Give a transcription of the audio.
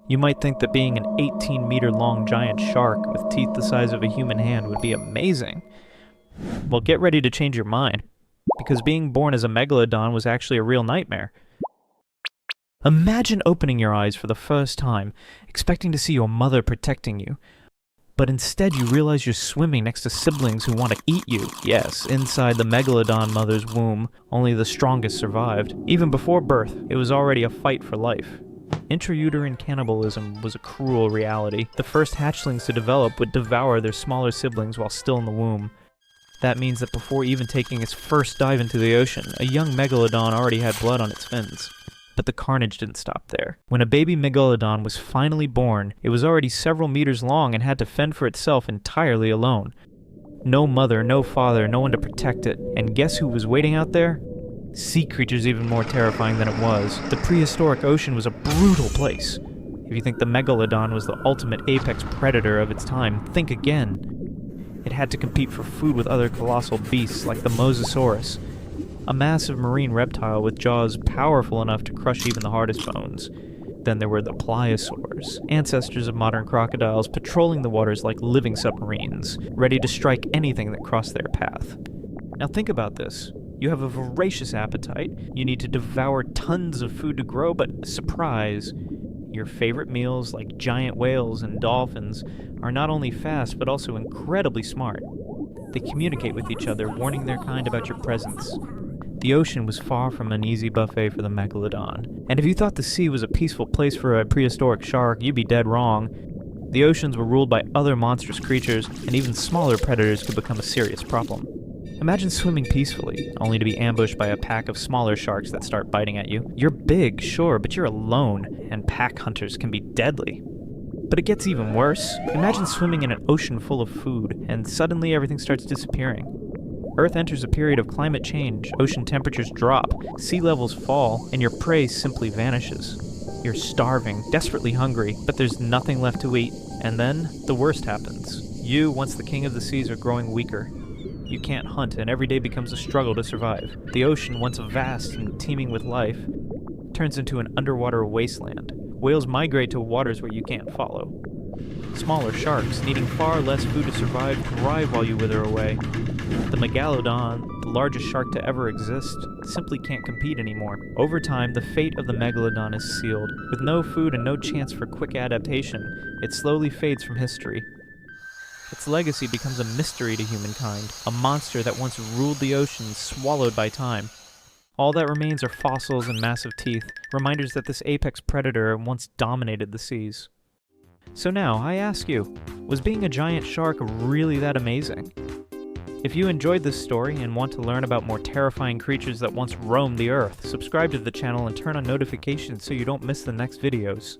You might think that being an 18-meter-long giant shark with teeth the size of a human hand would be amazing. Well, get ready to change your mind, because being born as a megalodon was actually a real nightmare. Imagine opening your eyes for the first time, expecting to see your mother protecting you. But instead you realize you're swimming next to siblings who want to eat you. Yes, inside the megalodon mother's womb, only the strongest survived. Even before birth, it was already a fight for life. Intrauterine cannibalism was a cruel reality. The first hatchlings to develop would devour their smaller siblings while still in the womb. That means that before even taking its first dive into the ocean, a young megalodon already had blood on its fins. But the carnage didn't stop there. When a baby megalodon was finally born, it was already several meters long and had to fend for itself entirely alone. No mother, no father, no one to protect it. And guess who was waiting out there? Sea creatures even more terrifying than it was. The prehistoric ocean was a brutal place. If you think the megalodon was the ultimate apex predator of its time, think again. It had to compete for food with other colossal beasts like the Mosasaurus, a massive marine reptile with jaws powerful enough to crush even the hardest bones. Then there were the pliosaurs, ancestors of modern crocodiles patrolling the waters like living submarines, ready to strike anything that crossed their path. Now think about this. You have a voracious appetite, you need to devour tons of food to grow, but surprise, your favorite meals like giant whales and dolphins are not only fast but also incredibly smart. They communicate with each other, warning their kind about your presence. The ocean was far from an easy buffet for the megalodon. And if you thought the sea was a peaceful place for a prehistoric shark, you'd be dead wrong. The oceans were ruled by other monstrous creatures, and even smaller predators could become a serious problem. Imagine swimming peacefully, only to be ambushed by a pack of smaller sharks that start biting at you. You're big, sure, but you're alone, and pack hunters can be deadly. But it gets even worse. Imagine swimming in an ocean full of food, and suddenly everything starts disappearing. Earth enters a period of climate change, ocean temperatures drop, sea levels fall, and your prey simply vanishes. You're starving, desperately hungry, but there's nothing left to eat. And then, the worst happens. You, once the king of the seas, are growing weaker. You can't hunt, and every day becomes a struggle to survive. The ocean, once vast and teeming with life, turns into an underwater wasteland. Whales migrate to waters where you can't follow. Smaller sharks, needing far less food to survive, thrive while you wither away. The Megalodon, the largest shark to ever exist, simply can't compete anymore. Over time, the fate of the Megalodon is sealed. With no food and no chance for quick adaptation, it slowly fades from history. Its legacy becomes a mystery to humankind, a monster that once ruled the oceans, swallowed by time. All that remains are fossils and massive teeth, reminders that this apex predator once dominated the seas. So now, I ask you, was being a giant shark really that amazing? If you enjoyed this story and want to learn about more terrifying creatures that once roamed the earth, subscribe to the channel and turn on notifications so you don't miss the next videos.